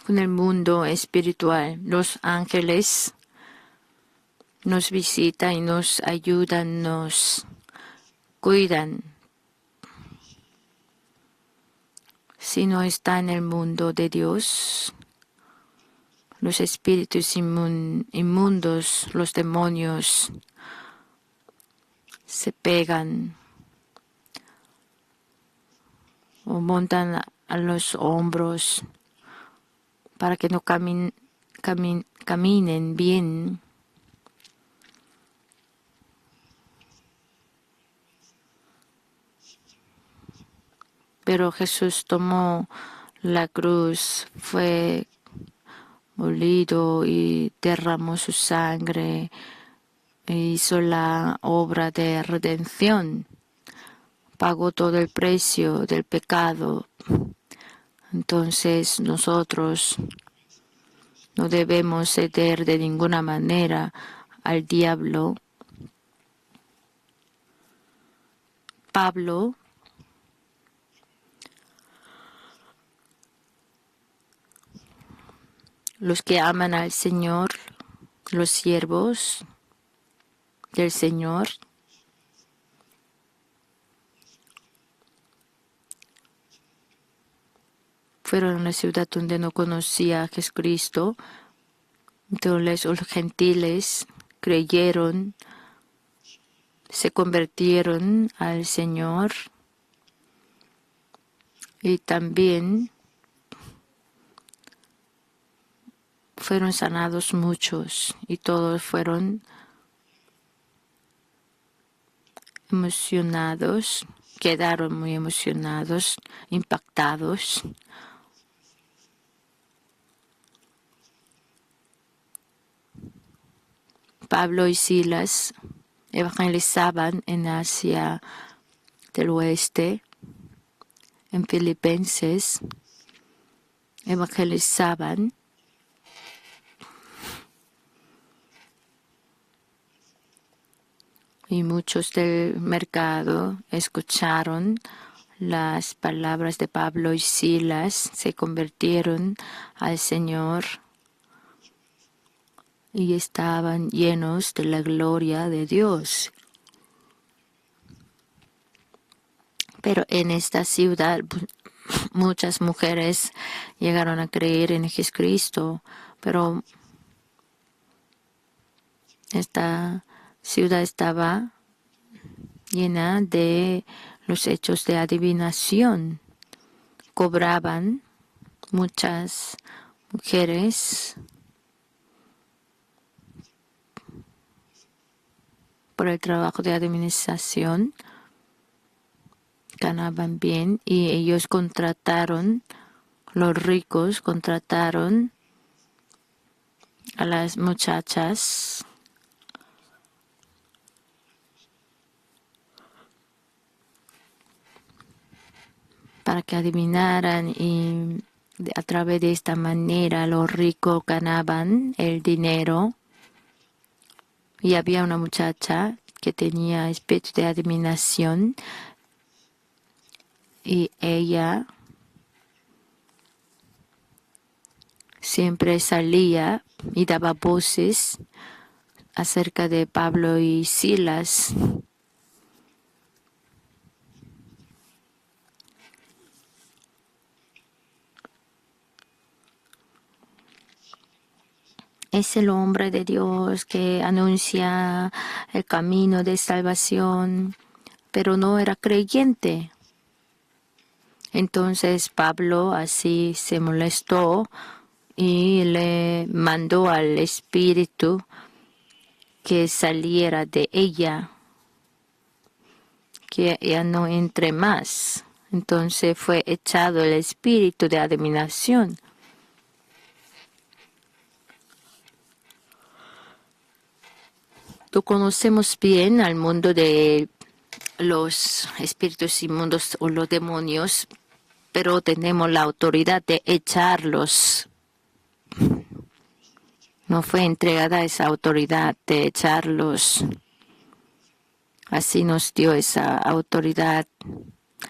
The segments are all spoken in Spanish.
con el mundo espiritual. Los ángeles nos visitan y nos ayudan, nos cuidan. Si no está en el mundo de Dios, los espíritus inmundos, los demonios, se pegan o montan a los hombros para que no caminen bien. Pero Jesús tomó la cruz, fue molido y derramó su sangre e hizo la obra de redención. Pagó todo el precio del pecado. Entonces nosotros no debemos ceder de ninguna manera al diablo. Pablo los que aman al Señor, los siervos del Señor, fueron a una ciudad donde no conocía a Jesucristo. Entonces los gentiles creyeron, se convirtieron al Señor y también fueron sanados muchos y todos fueron emocionados, quedaron muy emocionados, impactados. Pablo y Silas evangelizaban en Asia del Oeste, en Filipenses, evangelizaban. Y muchos del mercado escucharon las palabras de Pablo y Silas, se convirtieron al Señor y estaban llenos de la gloria de Dios. Pero en esta ciudad muchas mujeres llegaron a creer en Jesucristo, pero esta ciudad estaba llena de los hechos de adivinación. Cobraban muchas mujeres por el trabajo de administración, ganaban bien y ellos contrataron, los ricos contrataron a las muchachas para que adivinaran y a través de esta manera los ricos ganaban el dinero. Y había una muchacha que tenía espíritu de adivinación y ella siempre salía y daba voces acerca de Pablo y Silas. Es el hombre de Dios que anuncia el camino de salvación, pero no era creyente. Entonces Pablo así se molestó y le mandó al espíritu que saliera de ella, que ya no entre más. Entonces fue echado el espíritu de adivinación. Tú conocemos bien al mundo de los espíritus inmundos o los demonios, pero tenemos la autoridad de echarlos. No fue entregada esa autoridad de echarlos. Así nos dio esa autoridad.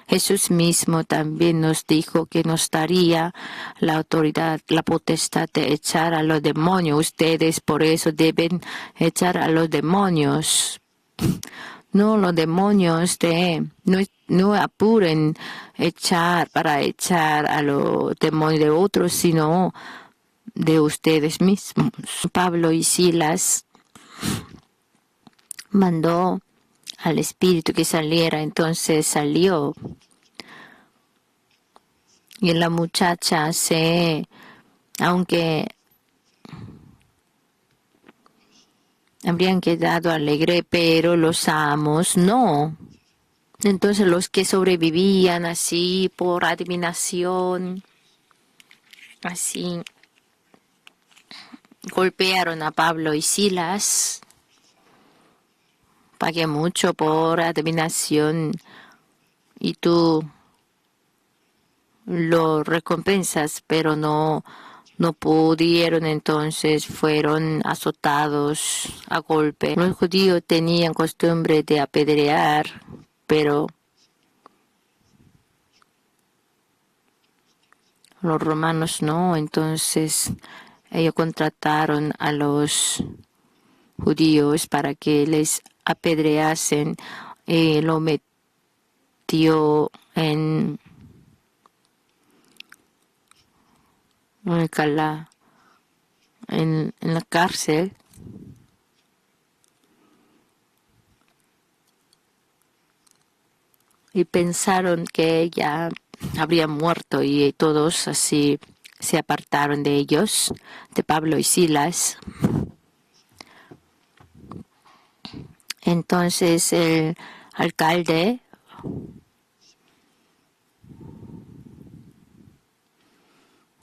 Jesús mismo también nos dijo que nos daría la autoridad, la potestad de echar a los demonios. Ustedes por eso deben echar a los demonios. No los demonios no apuren para echar a los demonios de otros, sino de ustedes mismos. Pablo y Silas mandó al espíritu que saliera, entonces salió. Y la muchacha aunque habrían quedado alegre, pero los amos no. Entonces los que sobrevivían así por adivinación, así golpearon a Pablo y Silas. Pagué mucho por adivinación y tú lo recompensas, pero no pudieron, entonces fueron azotados a golpe. Los judíos tenían costumbre de apedrear, pero los romanos no, entonces ellos contrataron a los judíos para que les apedreasen. Lo metió en la cárcel. Y pensaron que ella habría muerto y todos así se apartaron de ellos, de Pablo y Silas. Entonces el alcalde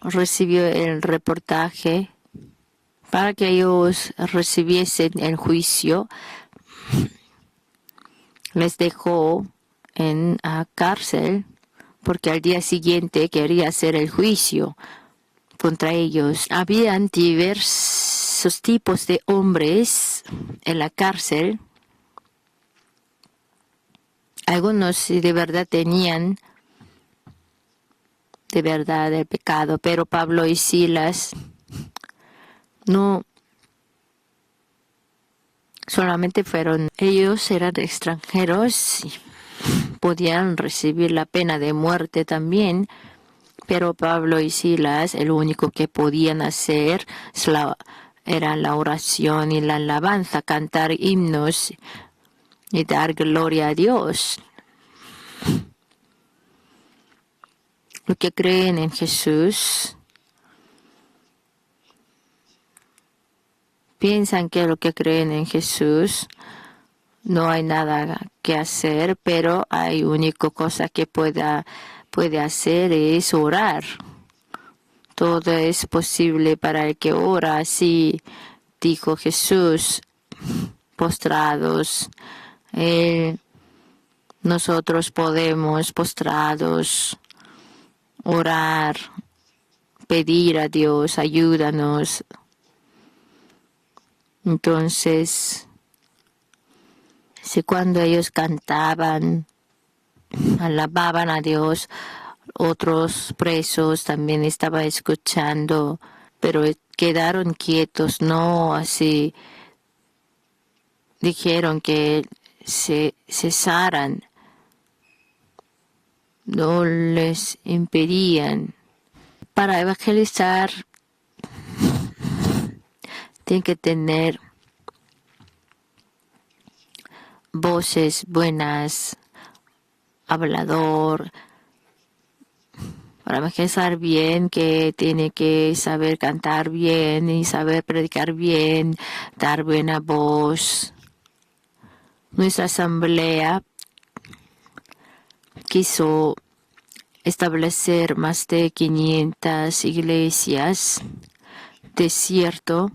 recibió el reportaje para que ellos recibiesen el juicio. Les dejó en la cárcel porque al día siguiente quería hacer el juicio contra ellos. Habían diversos tipos de hombres en la cárcel. Algunos de verdad tenían de verdad el pecado, pero Pablo y Silas no solamente ellos eran extranjeros, podían recibir la pena de muerte también, pero Pablo y Silas, el único que podían hacer era la oración y la alabanza, cantar himnos y dar gloria a Dios. Los que creen en Jesús piensan que los que creen en Jesús no hay nada que hacer, pero hay única cosa que puede hacer es orar. Todo es posible para el que ora, así dijo Jesús, postrados. Nosotros podemos postrados orar, pedir a Dios, ayúdanos. Entonces, cuando ellos cantaban, alababan a Dios, otros presos también estaban escuchando, pero quedaron quietos, no así. Dijeron que se cesaran, no les impedían. Para evangelizar, tienen que tener voces buenas, hablador. Para evangelizar bien, que tiene que saber cantar bien y saber predicar bien, dar buena voz. Nuestra asamblea quiso establecer más de 500 iglesias. De cierto,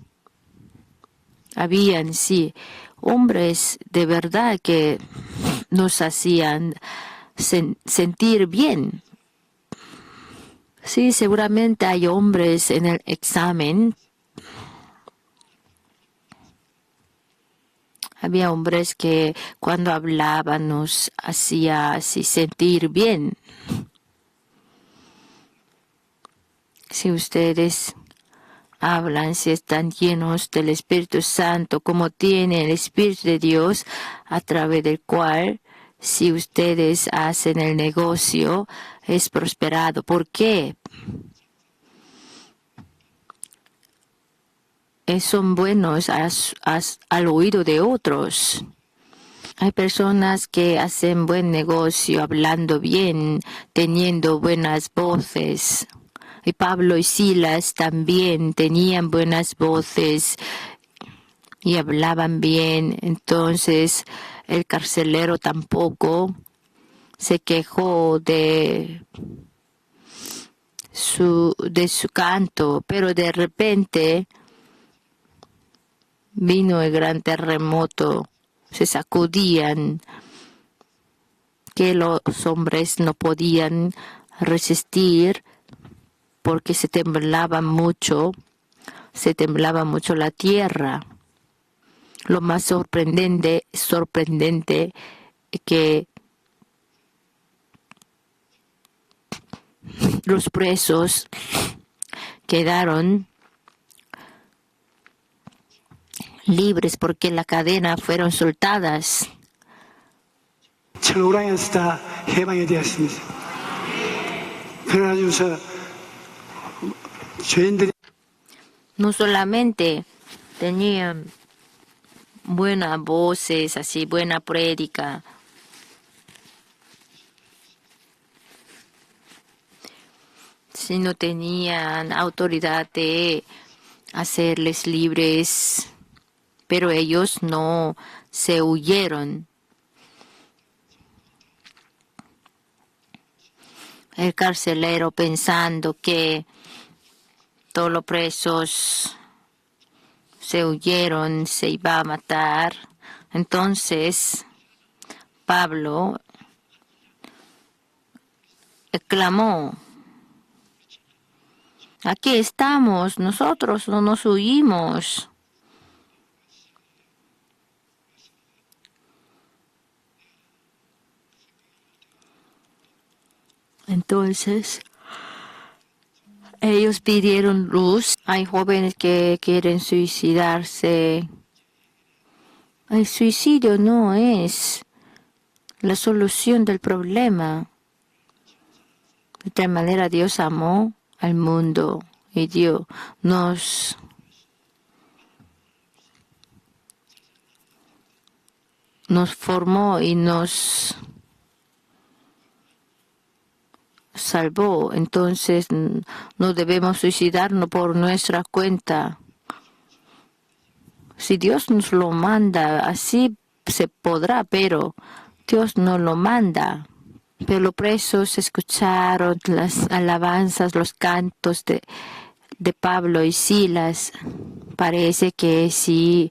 habían, sí, hombres de verdad que nos hacían sentir bien. Sí, seguramente hay hombres en el examen. Había hombres que cuando hablaban nos hacía así sentir bien. Si ustedes hablan, si están llenos del Espíritu Santo, como tiene el Espíritu de Dios, a través del cual, si ustedes hacen el negocio, es prosperado. ¿Por qué? Son buenos al oído de otros. Hay personas que hacen buen negocio, hablando bien, teniendo buenas voces. Y Pablo y Silas también tenían buenas voces y hablaban bien. Entonces el carcelero tampoco se quejó de su canto, pero de repente vino el gran terremoto, se sacudían, que los hombres no podían resistir porque se temblaba mucho la tierra. Lo más sorprendente que los presos quedaron libres porque la cadena fueron soltadas. 천국에서 다 해방이 되었습니다. 그래가지고서 죄인들이 No solamente tenían buenas voces, así buena prédica, sino tenían autoridad de hacerles libres, pero ellos no se huyeron. El carcelero, pensando que todos los presos se huyeron, se iba a matar. Entonces Pablo exclamó: aquí estamos, nosotros no nos huimos. Entonces ellos pidieron luz. Hay jóvenes que quieren suicidarse. El suicidio no es la solución del problema. De tal manera Dios amó al mundo y Dios nos formó y nos salvó. Entonces no debemos suicidarnos por nuestra cuenta. Si Dios nos lo manda, así se podrá, pero Dios no lo manda. Pero los presos escucharon las alabanzas, los cantos de Pablo y Silas. Parece que sí,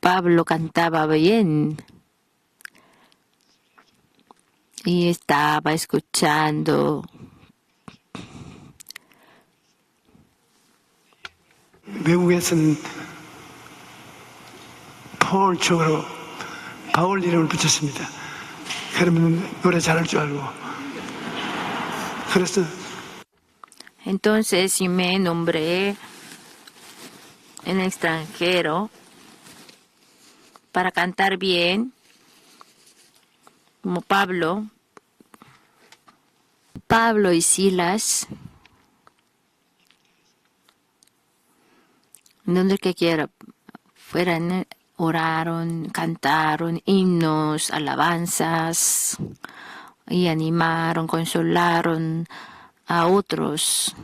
Pablo cantaba bien y estaba escuchando. 외국에서는 파울 쪽으로 바울 이름을 붙였습니다. 그러면 노래 잘할 줄 알고. 그래서 Entonces me nombré en el extranjero para cantar bien, como Pablo y Silas, donde que quiera fueran, oraron, cantaron himnos, alabanzas y animaron, consolaron a otros.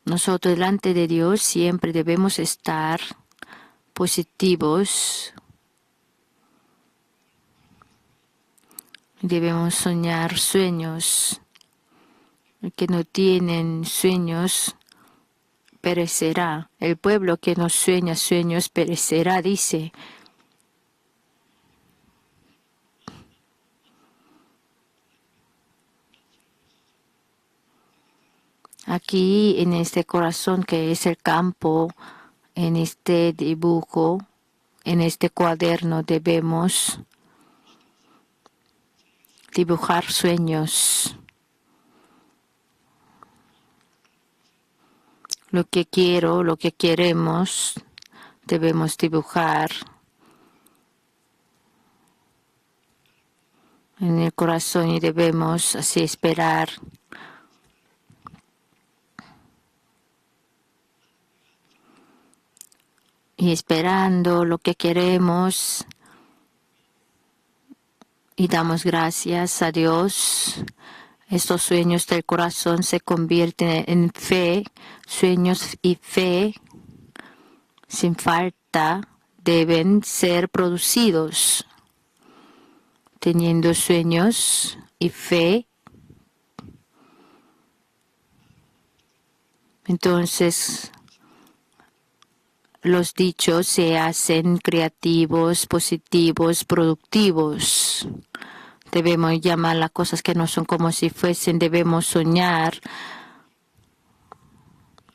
Nosotros delante de Dios siempre debemos estar positivos. Debemos soñar sueños. El que no tienen sueños perecerá. El pueblo que no sueña sueños perecerá, dice. Aquí en este corazón que es el campo, en este dibujo, en este cuaderno debemos dibujar sueños. Lo que quiero, lo que queremos, debemos dibujar en el corazón y debemos así esperar. Y esperando lo que queremos y damos gracias a Dios. Estos sueños del corazón se convierten en fe, sueños y fe sin falta deben ser producidos. Teniendo sueños y fe, entonces los dichos se hacen creativos, positivos, productivos. Debemos llamar las cosas que no son como si fuesen, debemos soñar,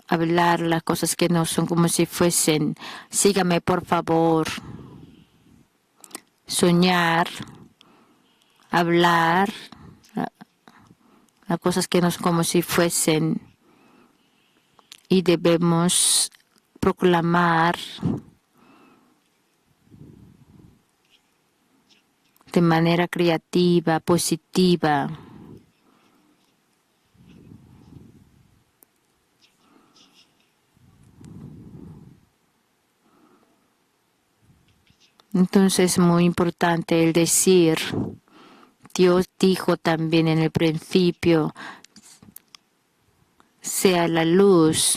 hablar las cosas que no son como si fuesen. Sígame, por favor. Soñar, hablar las cosas que no son como si fuesen. Y debemos proclamar de manera creativa, positiva. Entonces es muy importante el decir, Dios dijo también en el principio, sea la luz,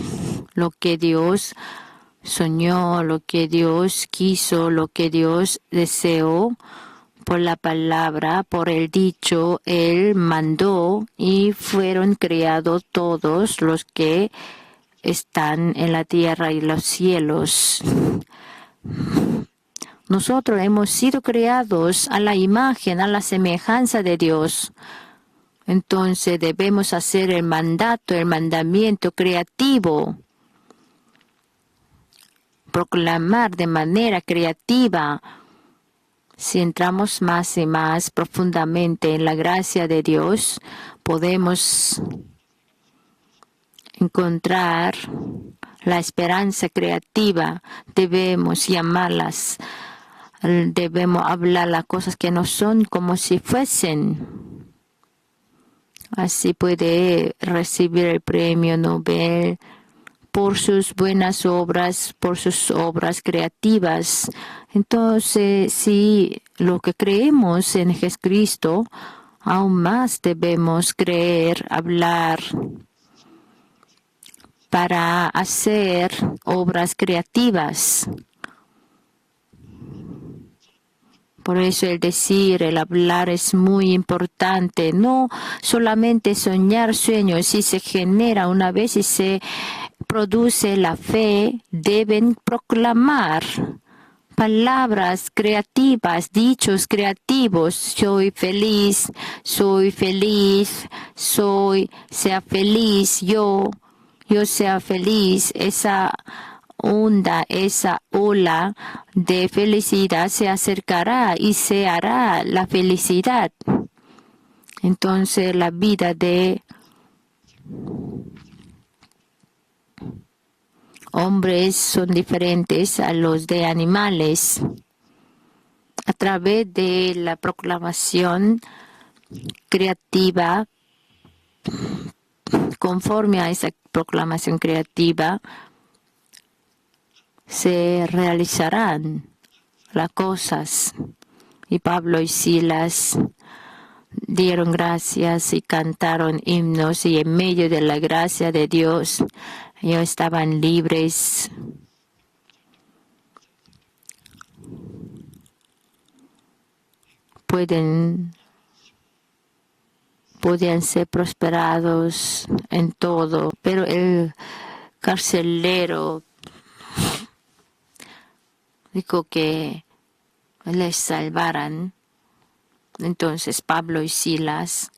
lo que Dios soñó, lo que Dios quiso, lo que Dios deseó, por la palabra, por el dicho, Él mandó y fueron creados todos los que están en la tierra y los cielos. Nosotros hemos sido creados a la imagen, a la semejanza de Dios. Entonces debemos hacer el mandato, el mandamiento creativo. Proclamar de manera creativa. Si entramos más y más profundamente en la gracia de Dios, podemos encontrar la esperanza creativa. Debemos llamarlas, debemos hablar las cosas que no son como si fuesen. Así puede recibir el premio Nobel por sus buenas obras, por sus obras creativas. Entonces, si lo que creemos en Jesucristo, aún más debemos creer, hablar para hacer obras creativas. Por eso el decir, el hablar es muy importante. No solamente soñar sueños, si se genera una vez y se produce la fe, deben proclamar palabras creativas, dichos creativos. Soy feliz, sea feliz, yo sea feliz. Esa onda, esa ola de felicidad se acercará y se hará la felicidad. Entonces la vida de hombres son diferentes a los de animales. A través de la proclamación creativa, conforme a esa proclamación creativa, se realizarán las cosas. Y Pablo y Silas dieron gracias y cantaron himnos, y en medio de la gracia de Dios ellos estaban libres. Podían ser prosperados en todo, pero el carcelero dijo que les salvaran. Entonces Pablo y Silas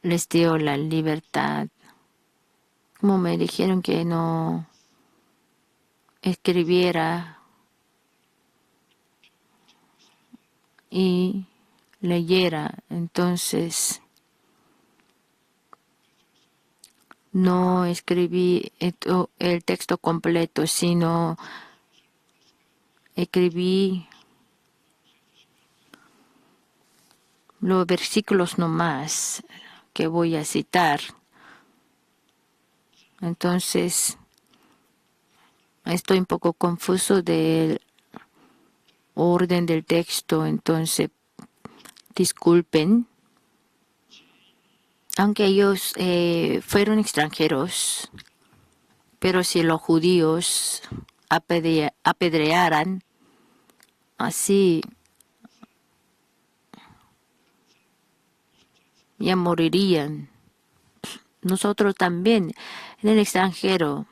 les dio la libertad. Como me dijeron que no escribiera y leyera, entonces no escribí el texto completo, sino escribí los versículos nomás que voy a citar. Entonces, estoy un poco confuso del orden del texto, entonces disculpen. Aunque ellos fueron extranjeros, pero si los judíos apedrearan, así ya morirían. Nosotros también en el extranjero.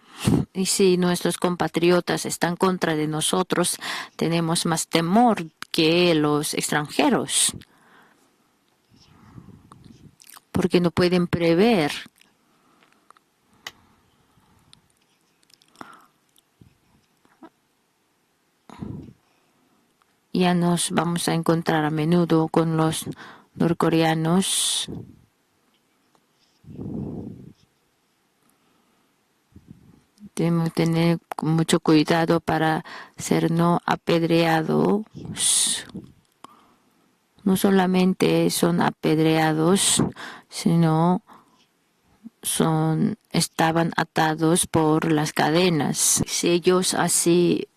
Y si nuestros compatriotas están contra de nosotros, tenemos más temor que los extranjeros, porque no pueden prever. Ya nos vamos a encontrar a menudo con los norcoreanos. Debemos tener mucho cuidado para ser no apedreados. No solamente son apedreados, sino estaban atados por las cadenas. Si ellos así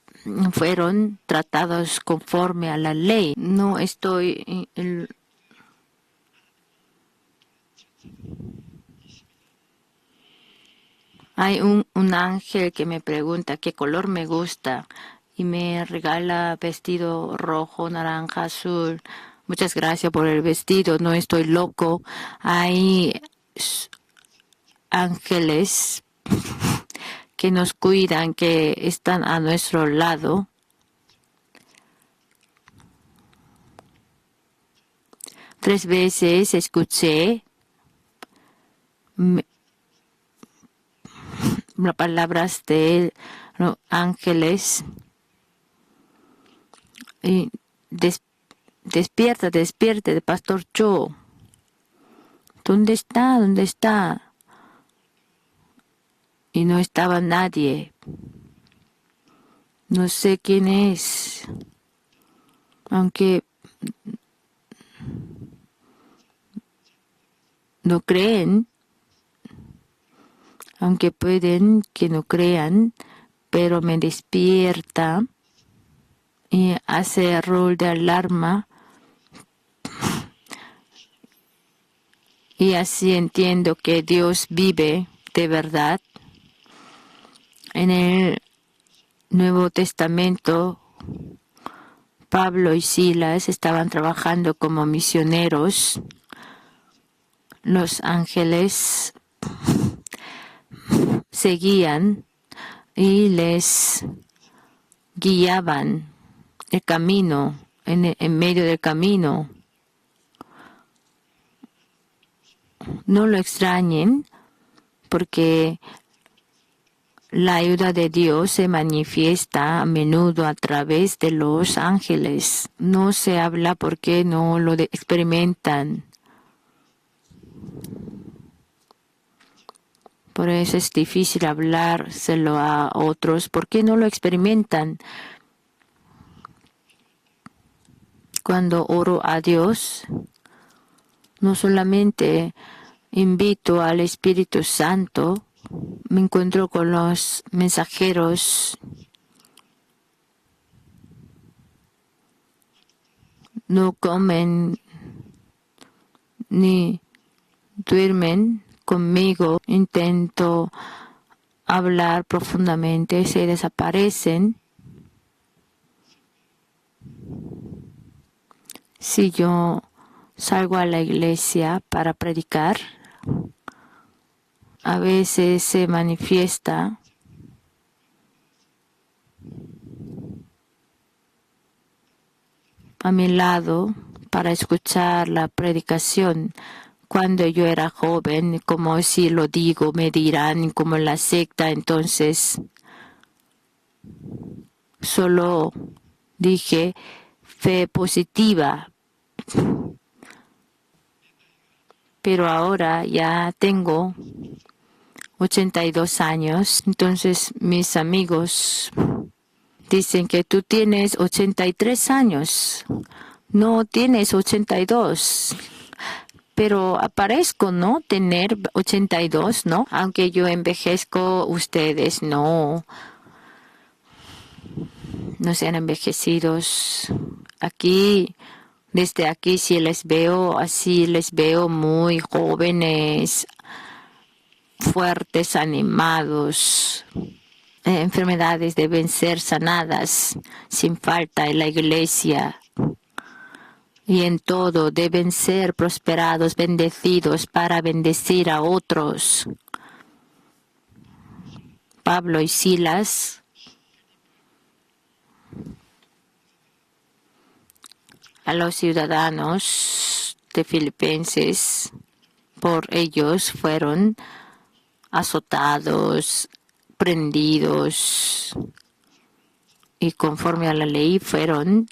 fueron tratados conforme a la ley, no estoy Hay un ángel que me pregunta qué color me gusta y me regala vestido rojo, naranja, azul. Muchas gracias por el vestido, no estoy loco. Hay ángeles que nos cuidan, que están a nuestro lado. Tres veces escuché las palabras de los ángeles y despierta, de Pastor Cho. ¿Dónde está? ¿Dónde está? Y no estaba nadie. No sé quién es. Aunque no creen, aunque pueden que no crean, pero me despierta y hace rol de alarma. Y así entiendo que Dios vive de verdad. En el Nuevo Testamento, Pablo y Silas estaban trabajando como misioneros. Los ángeles seguían y les guiaban el camino, en medio del camino. No lo extrañen, porque la ayuda de Dios se manifiesta a menudo a través de los ángeles. No se habla porque no lo experimentan. Por eso es difícil hablárselo a otros porque no lo experimentan. Cuando oro a Dios, no solamente invito al Espíritu Santo, me encuentro con los mensajeros. No comen ni duermen conmigo. Intento hablar profundamente, se desaparecen. Si yo salgo a la iglesia para predicar, a veces se manifiesta a mi lado para escuchar la predicación. Cuando yo era joven, como si lo digo, me dirán como la secta, entonces solo dije fe positiva. Pero ahora ya tengo 82 años, entonces mis amigos dicen que tú tienes 83 años, no tienes 82. Pero parezco no tener 82, ¿no? Aunque yo envejezco, ustedes no sean envejecidos. Aquí, desde aquí, si les veo así, les veo muy jóvenes, fuertes, animados. Enfermedades deben ser sanadas sin falta en la iglesia. Y en todo deben ser prosperados, bendecidos para bendecir a otros. Pablo y Silas a los ciudadanos de Filipenses, por ellos fueron azotados, prendidos y conforme a la ley fueron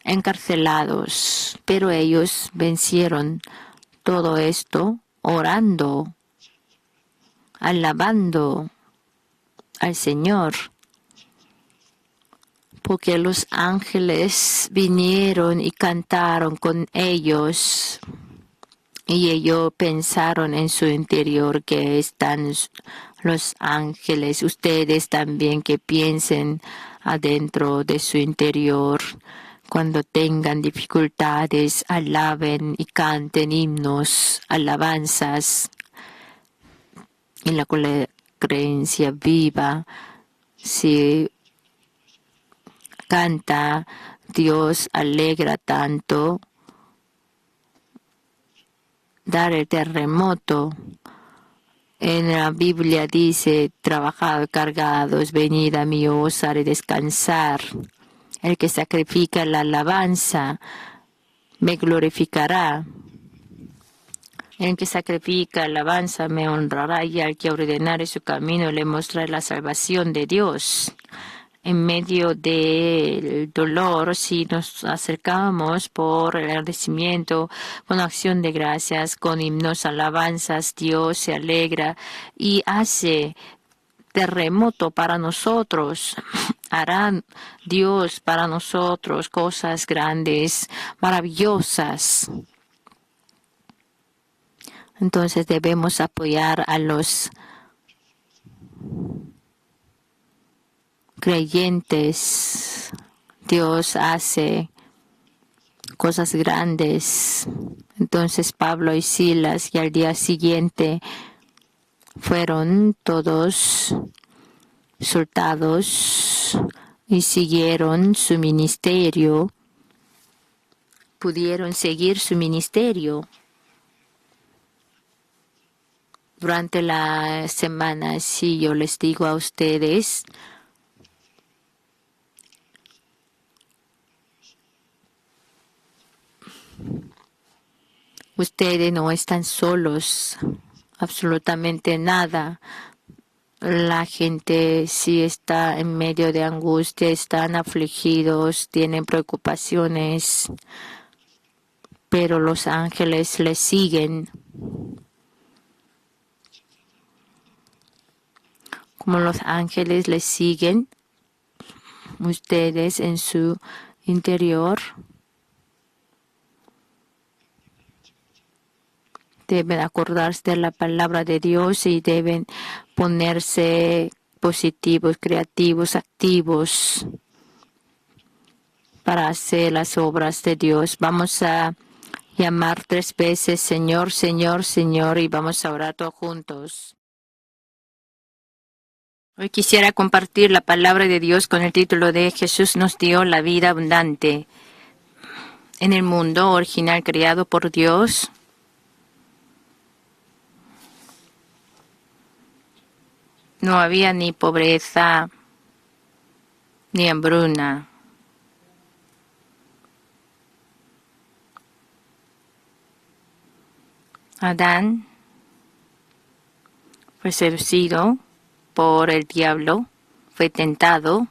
encarcelados, pero ellos vencieron todo esto orando, alabando al Señor, porque los ángeles vinieron y cantaron con ellos y ellos pensaron en su interior que están los ángeles. Ustedes también que piensen adentro de su interior. Cuando tengan dificultades, alaben y canten himnos, alabanzas. En la creencia viva, si canta, Dios alegra tanto. Dar el terremoto. En la Biblia dice, trabajad cargados, venid a mí, os haré descansar. El que sacrifica la alabanza me glorificará. El que sacrifica alabanza me honrará, y al que ordenare su camino le mostraré la salvación de Dios. En medio del dolor, si nos acercamos por el agradecimiento, con acción de gracias, con himnos, alabanzas, Dios se alegra y hace terremoto para nosotros. Hará Dios para nosotros cosas grandes, maravillosas. Entonces debemos apoyar a los creyentes. Dios hace cosas grandes. Entonces Pablo y Silas, y al día siguiente fueron todos soltados y siguieron su ministerio. Pudieron seguir su ministerio. Durante la semana, si yo les digo a ustedes, ustedes no están solos, absolutamente nada. La gente sí está en medio de angustia, están afligidos, tienen preocupaciones, pero los ángeles les siguen. Como los ángeles les siguen, ustedes en su interior deben acordarse de la palabra de Dios y deben ponerse positivos, creativos, activos para hacer las obras de Dios. Vamos a llamar 3 veces Señor, Señor, Señor, y vamos a orar todos juntos. Hoy quisiera compartir la palabra de Dios con el título de Jesús nos dio la vida abundante. En el mundo original creado por Dios, no había ni pobreza ni hambruna. Adán fue seducido por el diablo, fue tentado.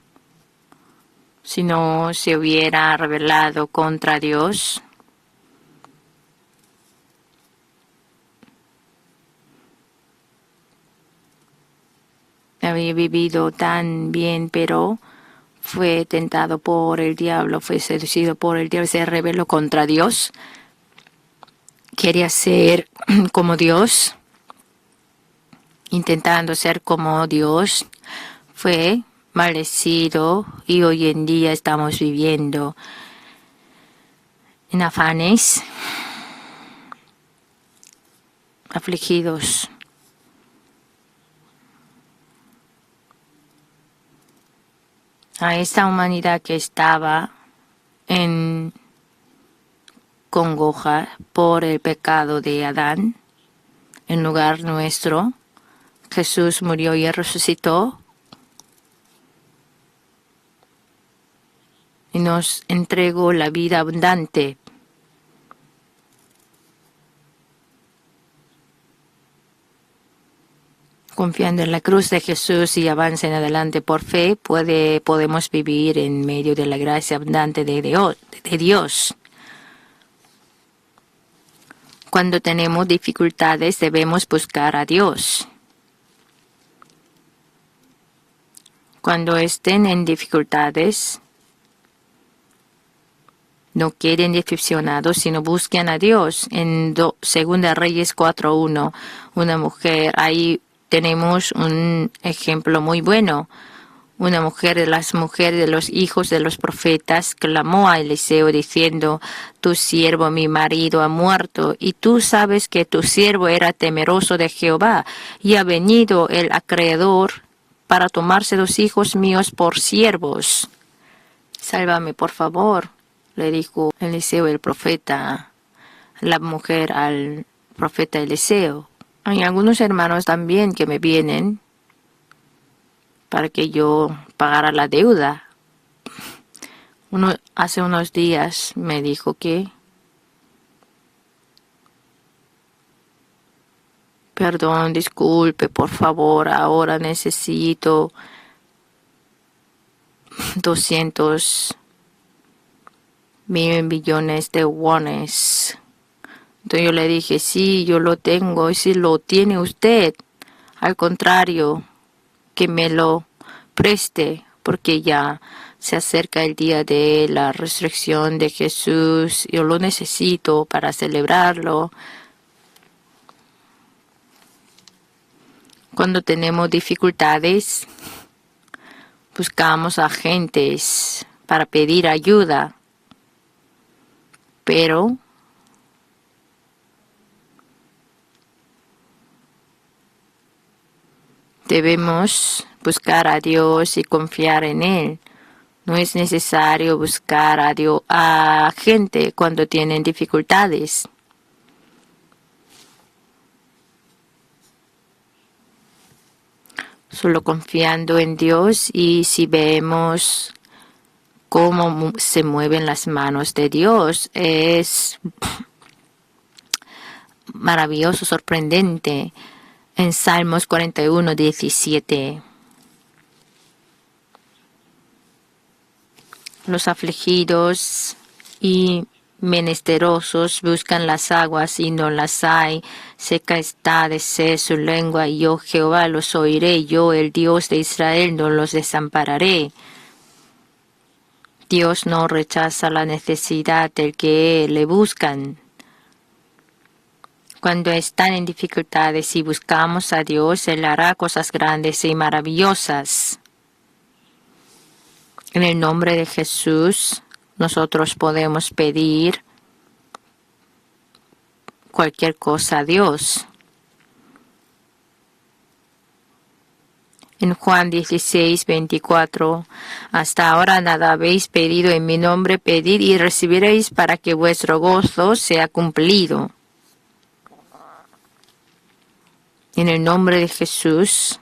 Si no se hubiera rebelado contra Dios, había vivido tan bien, pero fue tentado por el diablo, fue seducido por el diablo, se rebeló contra Dios. Quería ser como Dios, intentando ser como Dios, fue maldecido y hoy en día estamos viviendo en afanes, afligidos. A esta humanidad que estaba en congoja por el pecado de Adán, en lugar nuestro, Jesús murió y resucitó y nos entregó la vida abundante. Confiando en la cruz de Jesús y avancen adelante por fe, podemos vivir en medio de la gracia abundante de Dios. Cuando tenemos dificultades debemos buscar a Dios. Cuando estén en dificultades, no queden decepcionados, sino busquen a Dios. En 2 Reyes 4:1, una mujer, ahí tenemos un ejemplo muy bueno. Una mujer de las mujeres de los hijos de los profetas clamó a Eliseo diciendo: tu siervo, mi marido, ha muerto, y tú sabes que tu siervo era temeroso de Jehová, y ha venido el acreedor para tomarse 2 hijos míos por siervos. Sálvame, por favor, le dijo Eliseo el profeta, la mujer al profeta Eliseo. Hay algunos hermanos también que me vienen para que yo pagara la deuda. Hace unos días me dijo que perdón, disculpe, por favor, ahora necesito 200 mil millones de wones. Entonces yo le dije, sí, yo lo tengo, y si lo tiene usted, al contrario, que me lo preste, porque ya se acerca el día de la resurrección de Jesús, yo lo necesito para celebrarlo. Cuando tenemos dificultades, buscamos agentes para pedir ayuda, pero debemos buscar a Dios y confiar en Él. No es necesario buscar a gente cuando tienen dificultades. Solo confiando en Dios, y si vemos cómo se mueven las manos de Dios, es maravilloso, sorprendente. En Salmos 41:17. Los afligidos y menesterosos buscan las aguas y no las hay. Seca está de sed su lengua, y yo, Jehová, los oiré. Yo, el Dios de Israel, no los desampararé. Dios no rechaza la necesidad del que le buscan. Cuando están en dificultades y buscamos a Dios, Él hará cosas grandes y maravillosas. En el nombre de Jesús, nosotros podemos pedir cualquier cosa a Dios. En Juan 16:24, hasta ahora nada habéis pedido en mi nombre, pedid y recibiréis para que vuestro gozo sea cumplido. En el nombre de Jesús,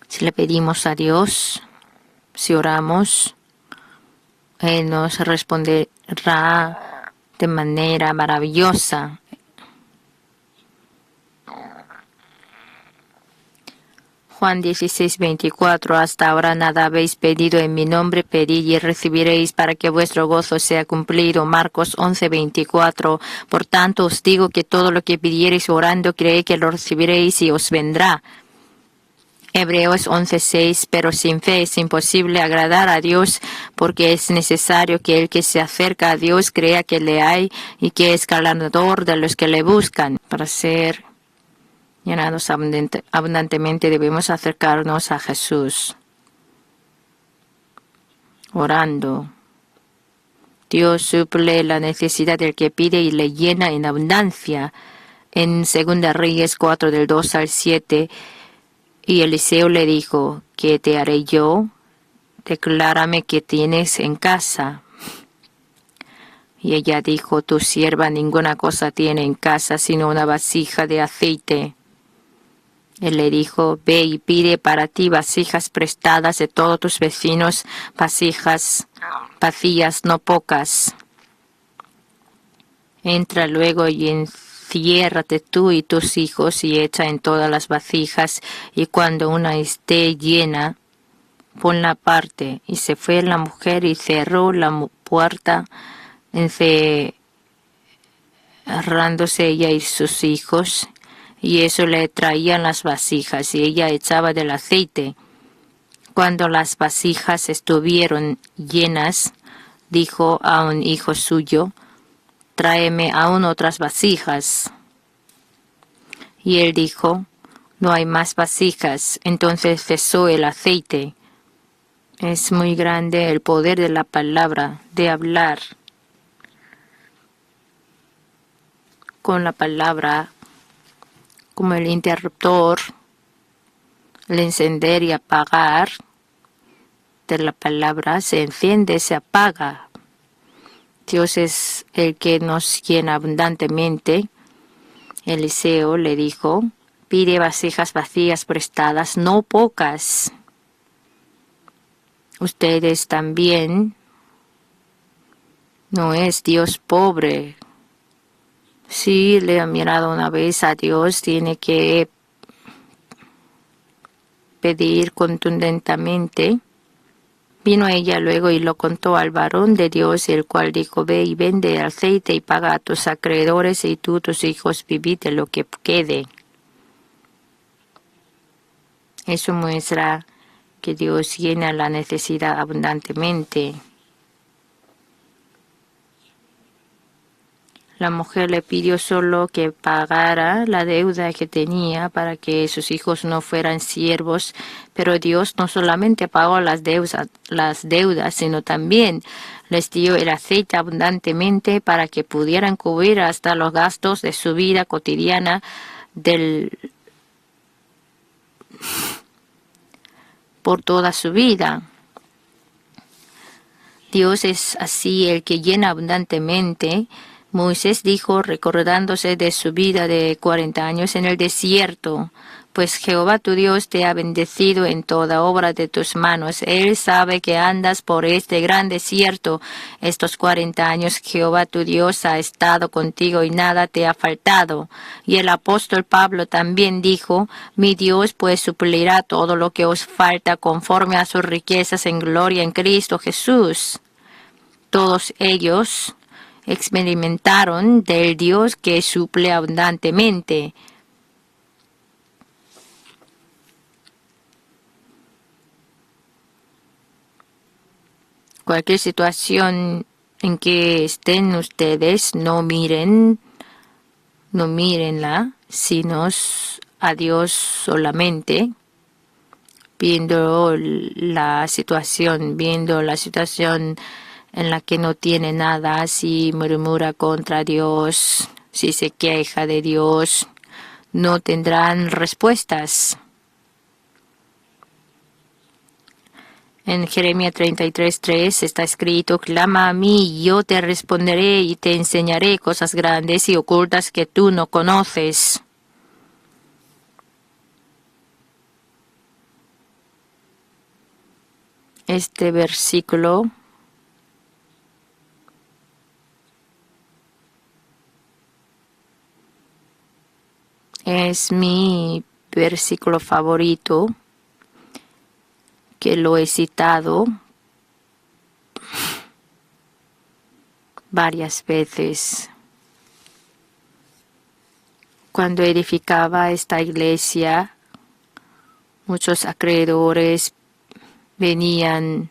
si le pedimos a Dios, si oramos, Él nos responderá de manera maravillosa. Juan 16:24. Hasta ahora nada habéis pedido en mi nombre, pedid y recibiréis para que vuestro gozo sea cumplido. Marcos 11:24. Por tanto os digo que todo lo que pidiereis orando, creed que lo recibiréis y os vendrá. Hebreos 11:6. Pero sin fe es imposible agradar a Dios, porque es necesario que el que se acerca a Dios crea que le hay y que es galardonador de los que le buscan. Para ser llenados abundantemente debemos acercarnos a Jesús, orando. Dios suple la necesidad del que pide y le llena en abundancia. En 2 Reyes 4, del 2 al 7, y Eliseo le dijo: ¿Qué te haré yo? Declárame qué tienes en casa. Y ella dijo: tu sierva ninguna cosa tiene en casa sino una vasija de aceite. Él le dijo: ve y pide para ti vasijas prestadas de todos tus vecinos, vasijas vacías, no pocas. Entra luego y enciérrate tú y tus hijos y echa en todas las vasijas, y cuando una esté llena, ponla aparte. Y se fue la mujer y cerró la puerta, encerrándose ella y sus hijos, y eso le traían las vasijas, y ella echaba del aceite. Cuando las vasijas estuvieron llenas, dijo a un hijo suyo: tráeme aún otras vasijas. Y él dijo: no hay más vasijas. Entonces cesó el aceite. Es muy grande el poder de la palabra, de hablar con la palabra, como el interruptor, el encender y apagar de la palabra. Se enciende, se apaga. Dios es el que nos llena abundantemente. Eliseo le dijo: pide vasijas vacías prestadas, no pocas. Ustedes también. No es Dios pobre. Si le ha mirado una vez a Dios, tiene que pedir contundentemente. Vino ella luego y lo contó al varón de Dios, el cual dijo: ve y vende el aceite y paga a tus acreedores, y tú, tus hijos, vivid de lo que quede. Eso muestra que Dios llena la necesidad abundantemente. La mujer le pidió solo que pagara la deuda que tenía para que sus hijos no fueran siervos, pero Dios no solamente pagó las deudas, sino también les dio el aceite abundantemente para que pudieran cubrir hasta los gastos de su vida cotidiana por toda su vida. Dios es así el que llena abundantemente. Moisés dijo, recordándose de su vida de 40 años en el desierto: pues Jehová tu Dios te ha bendecido en toda obra de tus manos. Él sabe que andas por este gran desierto. Estos 40 años Jehová tu Dios ha estado contigo y nada te ha faltado. Y el apóstol Pablo también dijo: mi Dios pues suplirá todo lo que os falta conforme a sus riquezas en gloria en Cristo Jesús. Todos ellos experimentaron del Dios que suple abundantemente. Cualquier situación en que estén ustedes, no mírenla, sino a Dios solamente, viendo la situación en la que no tiene nada, si murmura contra Dios, si se queja de Dios, no tendrán respuestas. En Jeremías 33:3 está escrito: clama a mí y yo te responderé y te enseñaré cosas grandes y ocultas que tú no conoces. Este versículo es mi versículo favorito. que lo he citado varias veces. Cuando edificaba esta iglesia, muchos acreedores venían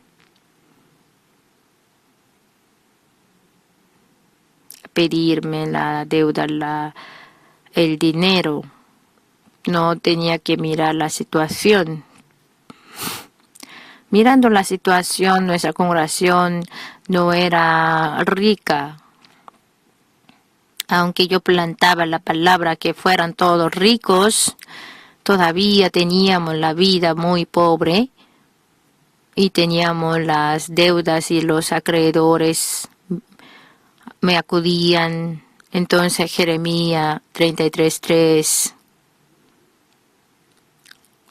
a pedirme la deuda, el dinero. No tenía que mirar la situación. Mirando la situación, nuestra congregación no era rica. Aunque yo plantaba la palabra que fueran todos ricos, todavía teníamos la vida muy pobre y teníamos las deudas y los acreedores me acudían. Entonces Jeremías 33:3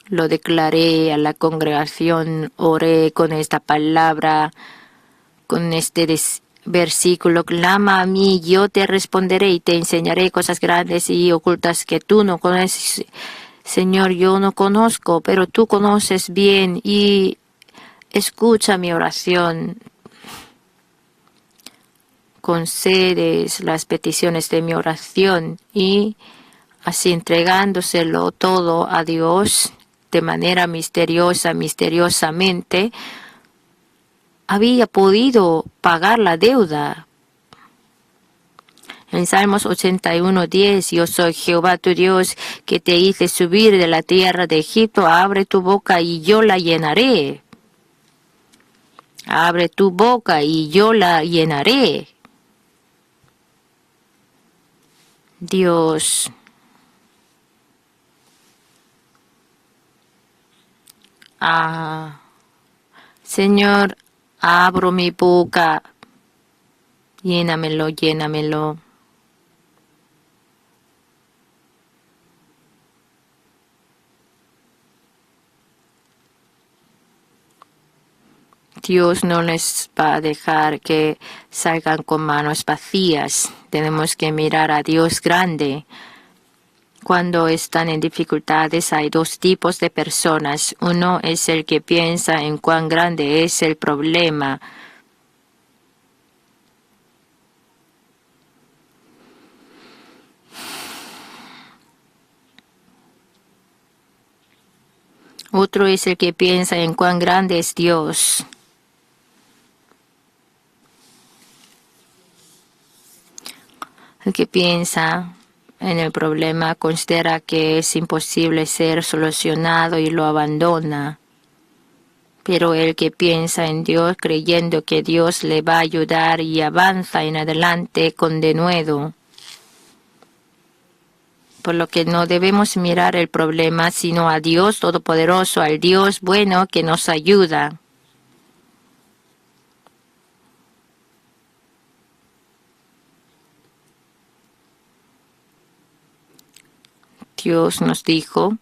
lo declaré a la congregación, oré con esta palabra, con este versículo: clama a mí, yo te responderé y te enseñaré cosas grandes y ocultas que tú no conoces. Señor, yo no conozco, pero tú conoces bien y escucha mi oración. Concedes las peticiones de mi oración y así entregándoselo todo a Dios de manera misteriosamente, había podido pagar la deuda. En Salmos 81:10, yo soy Jehová tu Dios, que te hice subir de la tierra de Egipto, abre tu boca y yo la llenaré. Abre tu boca y yo la llenaré. Dios, Señor, abro mi boca, llénamelo, llénamelo. Dios no les va a dejar que salgan con manos vacías. Tenemos que mirar a Dios grande. Cuando están en dificultades hay dos tipos de personas. Uno es el que piensa en cuán grande es el problema. Otro es el que piensa en cuán grande es Dios. El que piensa en el problema considera que es imposible ser solucionado y lo abandona. Pero el que piensa en Dios creyendo que Dios le va a ayudar y avanza en adelante con denuedo. Por lo que no debemos mirar el problema sino a Dios Todopoderoso, al Dios bueno que nos ayuda. Dios nos dijo,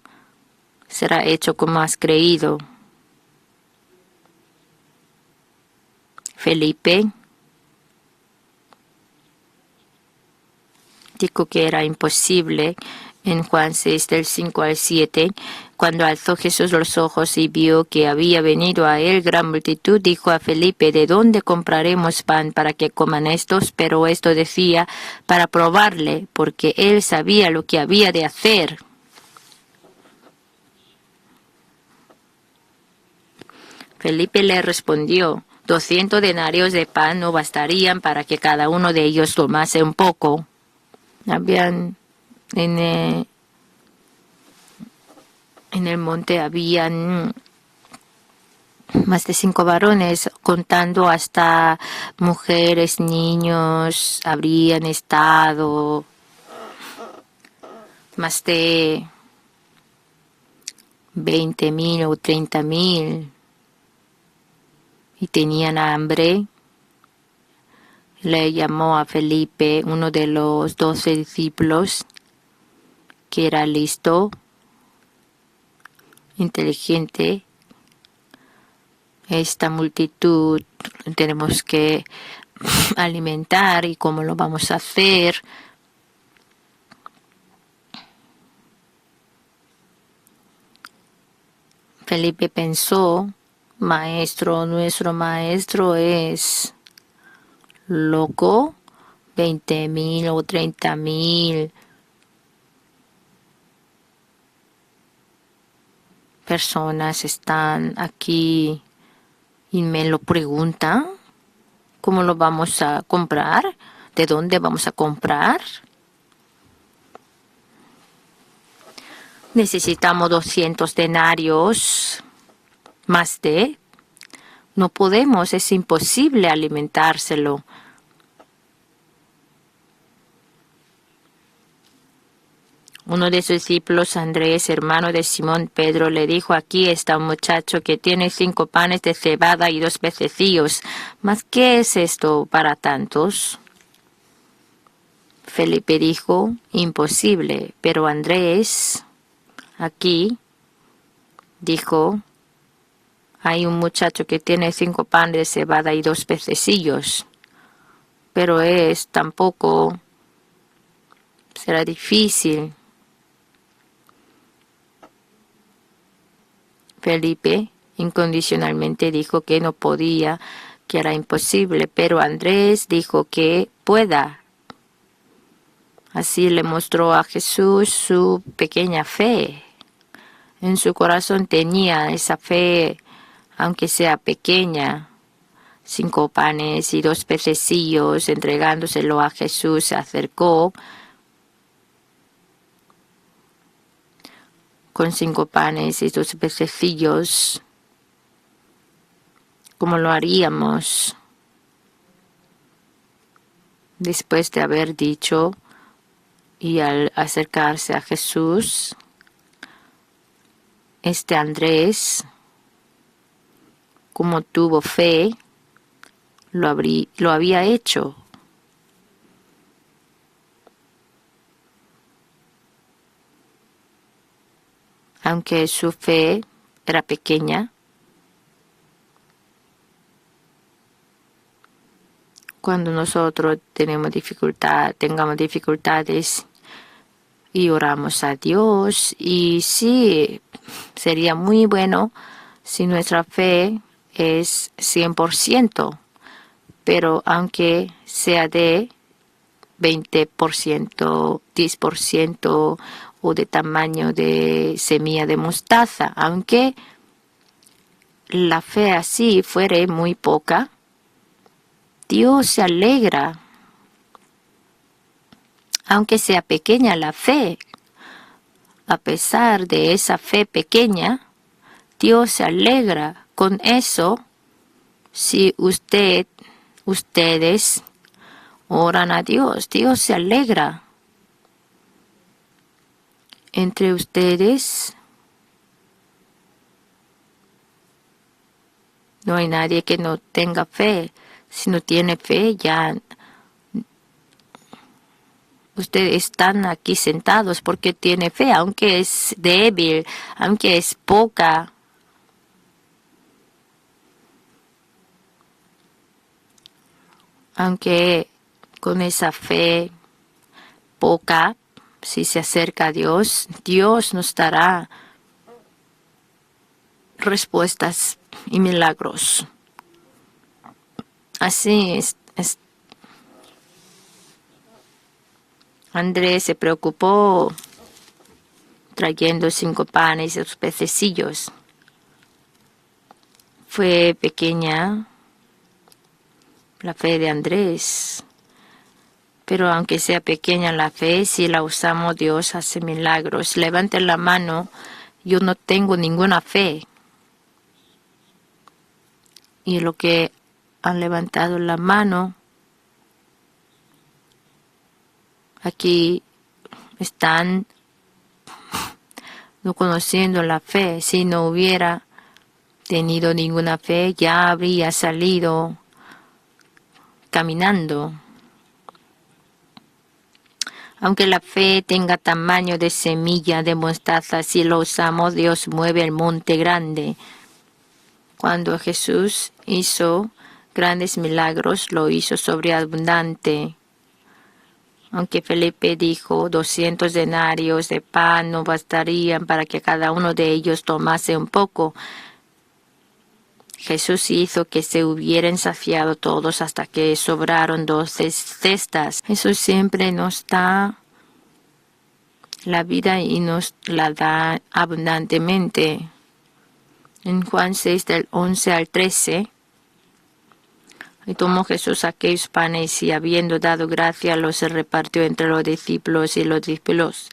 será hecho como has creído. Felipe dijo que era imposible en Juan 6, del 5 al 7. Cuando alzó Jesús los ojos y vio que había venido a él gran multitud, dijo a Felipe: ¿de dónde compraremos pan para que coman estos? Pero esto decía para probarle, porque él sabía lo que había de hacer. Felipe le respondió: 200 denarios de pan no bastarían para que cada uno de ellos tomase un poco. En el monte habían más de 5 varones, contando hasta mujeres, niños, habrían estado más de 20,000 o 30,000 y tenían hambre. Le llamó a Felipe, uno de los 12 discípulos, que era listo, inteligente. Esta multitud tenemos que alimentar, y cómo lo vamos a hacer. Felipe pensó Maestro, nuestro maestro es loco. 20,000 o 30,000 personas están aquí y me lo preguntan. ¿Cómo lo vamos a comprar? ¿De dónde vamos a comprar? Necesitamos 200 denarios más de. No podemos, es imposible alimentárselo. Uno de sus discípulos, Andrés, hermano de Simón Pedro, le dijo: aquí está un muchacho que tiene 5 panes de cebada y 2 pececillos. ¿Mas qué es esto para tantos? Felipe dijo: imposible. Pero Andrés, aquí, dijo: hay un muchacho que tiene 5 panes de cebada y 2 pececillos. Pero tampoco será difícil. Felipe incondicionalmente dijo que no podía, que era imposible, pero Andrés dijo que pueda. Así le mostró a Jesús su pequeña fe. En su corazón tenía esa fe, aunque sea pequeña. 5 panes y 2 pececillos, entregándoselo a Jesús, se acercó con 5 panes y 2 pececillos, como lo haríamos después de haber dicho, y al acercarse a Jesús, Andrés, como tuvo fe, lo había hecho. Aunque su fe era pequeña, cuando nosotros tengamos dificultades y oramos a Dios, y sí, sería muy bueno si nuestra fe es 100%, pero aunque sea de 20%, 10% o de tamaño de semilla de mostaza, aunque la fe así fuere muy poca, Dios se alegra. Aunque sea pequeña la fe, a pesar de esa fe pequeña, Dios se alegra con eso. Si ustedes oran a Dios, Dios se alegra. Entre ustedes no hay nadie que no tenga fe. Si no tiene fe, ya ustedes están aquí sentados porque tiene fe, aunque es débil, aunque es poca. Aunque con esa fe poca, si se acerca a Dios, Dios nos dará respuestas y milagros. Así es. Andrés se preocupó trayendo 5 panes y 2 pececillos. Fue pequeña la fe de Andrés, pero aunque sea pequeña la fe, si la usamos, Dios hace milagros. Levanten la mano: yo no tengo ninguna fe. Y lo que han levantado la mano, aquí están no conociendo la fe. Si no hubiera tenido ninguna fe, ya habría salido caminando. Aunque la fe tenga tamaño de semilla de mostaza, si lo usamos, Dios mueve el monte grande. Cuando Jesús hizo grandes milagros, lo hizo sobreabundante. Aunque Felipe dijo 200 denarios de pan no bastarían para que cada uno de ellos tomase un poco. Jesús hizo que se hubieran saciado todos hasta que sobraron 12 cestas. Jesús siempre nos da la vida y nos la da abundantemente. En Juan 6, del 11 al 13, y tomó Jesús aquellos panes y habiendo dado gracia los repartió entre los discípulos y los discípulos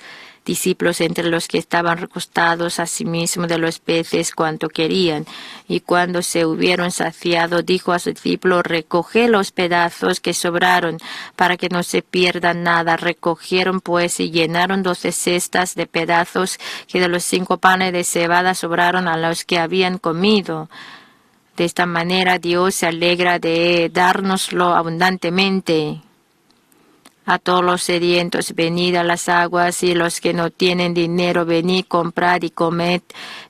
entre los que estaban recostados, asimismo de los peces cuanto querían. Y cuando se hubieron saciado, dijo a sus discípulos: recoged los pedazos que sobraron, para que no se pierda nada. Recogieron pues y llenaron 12 cestas de pedazos que de los 5 panes de cebada sobraron a los que habían comido. De esta manera Dios se alegra de dárnoslo abundantemente. A todos los sedientos, venid a las aguas, y los que no tienen dinero, venid, comprad y comed.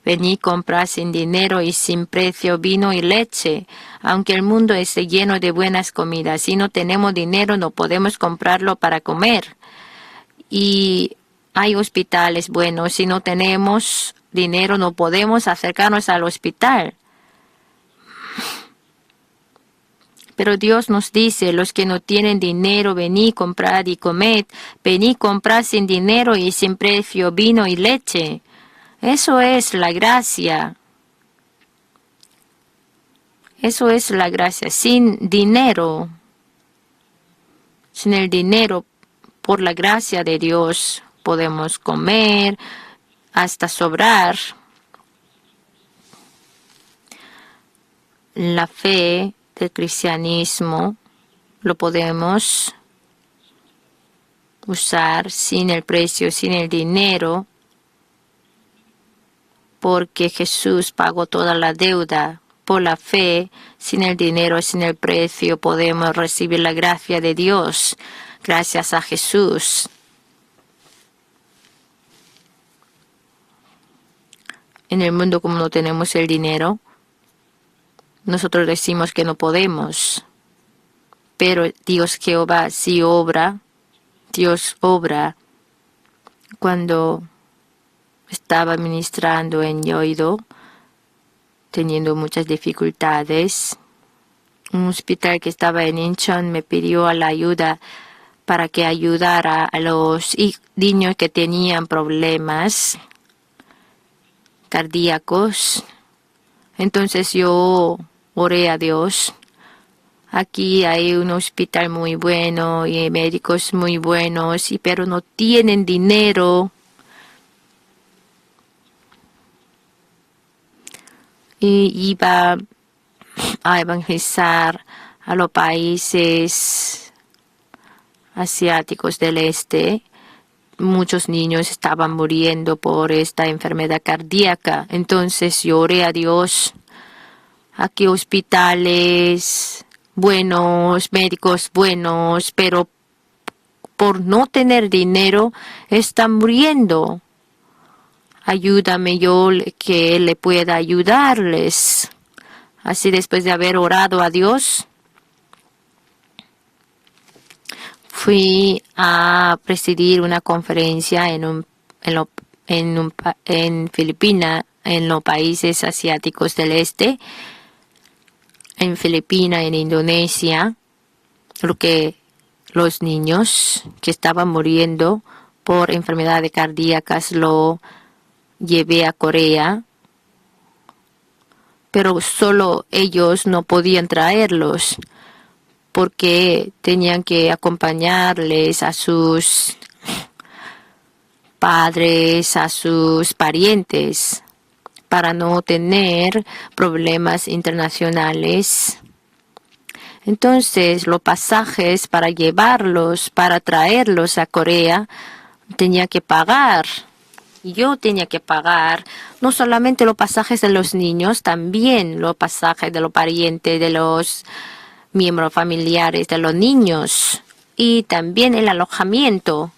Venid, comprad sin dinero y sin precio vino y leche. Aunque el mundo esté lleno de buenas comidas, si no tenemos dinero no podemos comprarlo para comer. Y hay hospitales buenos, si no tenemos dinero no podemos acercarnos al hospital. Pero Dios nos dice: los que no tienen dinero, venid, comprad y comed. Venid, comprad sin dinero y sin precio vino y leche. Eso es la gracia. Eso es la gracia. Sin dinero, sin el dinero, por la gracia de Dios, podemos comer hasta sobrar. La fe del cristianismo lo podemos usar sin el precio, sin el dinero, porque Jesús pagó toda la deuda. Por la fe, sin el dinero, sin el precio, podemos recibir la gracia de Dios, gracias a Jesús. En el mundo, como no tenemos el dinero, nosotros decimos que no podemos, pero Dios Jehová sí obra. Dios obra. Cuando estaba ministrando en Yoido, teniendo muchas dificultades, un hospital que estaba en Incheon me pidió la ayuda para que ayudara a los niños que tenían problemas cardíacos. Entonces yo oré a Dios. Aquí hay un hospital muy bueno y médicos muy buenos, pero no tienen dinero. Y iba a evangelizar a los países asiáticos del este. Muchos niños estaban muriendo por esta enfermedad cardíaca. Entonces yo oré a Dios. Aquí hospitales buenos, médicos buenos, pero por no tener dinero están muriendo. Ayúdame yo que le pueda ayudarles. Así, después de haber orado a Dios, fui a presidir una conferencia en Filipinas, en los países asiáticos del este, en Filipinas, en Indonesia, porque los niños que estaban muriendo por enfermedades cardíacas lo llevé a Corea, pero solo ellos no podían traerlos porque tenían que acompañarles a sus padres, a sus parientes, para no tener problemas internacionales. Entonces, los pasajes para llevarlos, para traerlos a Corea, tenía que pagar. Yo tenía que pagar no solamente los pasajes de los niños, también los pasajes de los parientes, de los miembros familiares de los niños, y también el alojamiento.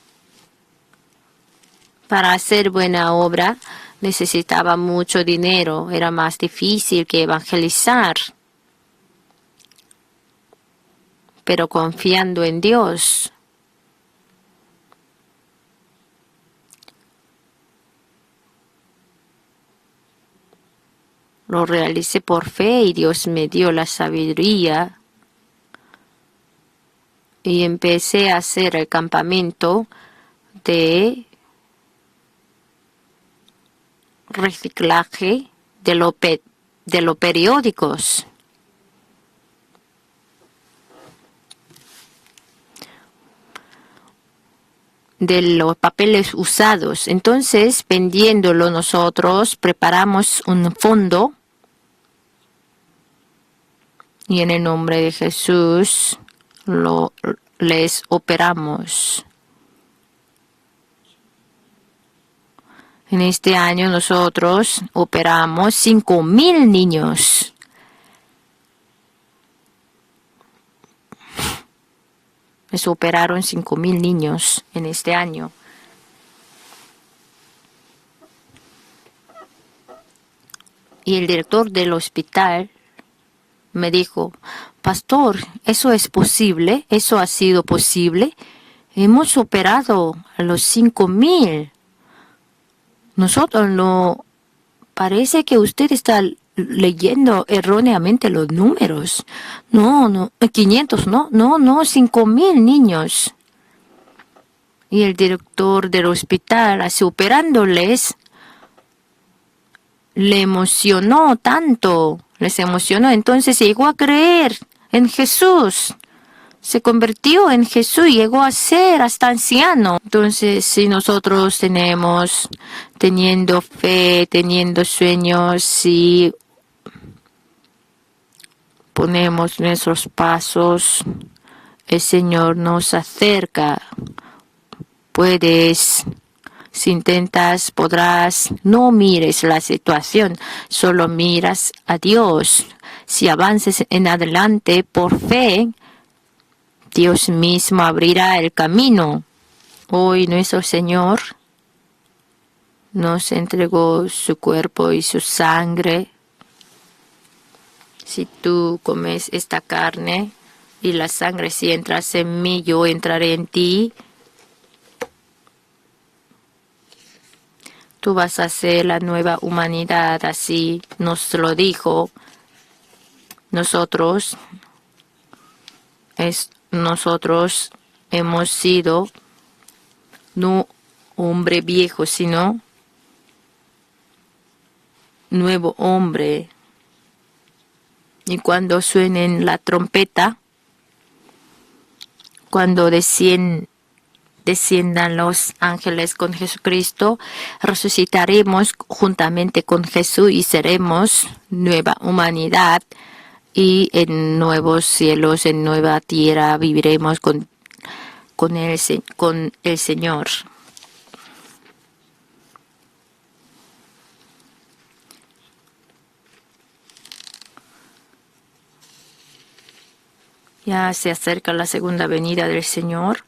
Para hacer buena obra necesitaba mucho dinero, era más difícil que evangelizar. Pero confiando en Dios, Lo realicé por fe y Dios me dio la sabiduría. Y empecé a hacer el campamento de reciclaje de los periódicos. De los papeles usados. Entonces, vendiéndolo nosotros, preparamos un fondo y en el nombre de Jesús les operamos. En este año nosotros operamos 5,000 niños. Se operaron 5,000 niños en este año. Y el director del hospital me dijo, pastor, ¿eso es posible? ¿Eso ha sido posible? Hemos operado a los 5,000. Nosotros no... Parece que usted está leyendo erróneamente los números. No, 500, no, 5,000 niños. Y el director del hospital, así operándoles, le emocionó tanto, les emocionó. Entonces llegó a creer en Jesús. Se convirtió en Jesús y llegó a ser hasta anciano. Entonces, si nosotros teniendo fe, teniendo sueños, si ponemos nuestros pasos, el Señor nos acerca. Si intentas, podrás, no mires la situación, solo miras a Dios. Si avances en adelante por fe, Dios mismo abrirá el camino. Hoy nuestro Señor nos entregó su cuerpo y su sangre. Si tú comes esta carne y la sangre, si entras en mí, yo entraré en ti. Tú vas a ser la nueva humanidad, así nos lo dijo. Nosotros hemos sido no hombre viejo, sino nuevo hombre. Y cuando suenen la trompeta, cuando desciendan los ángeles con Jesucristo, resucitaremos juntamente con Jesús y seremos nueva humanidad. Y en nuevos cielos, en nueva tierra, viviremos con el Señor. Ya se acerca la segunda venida del Señor.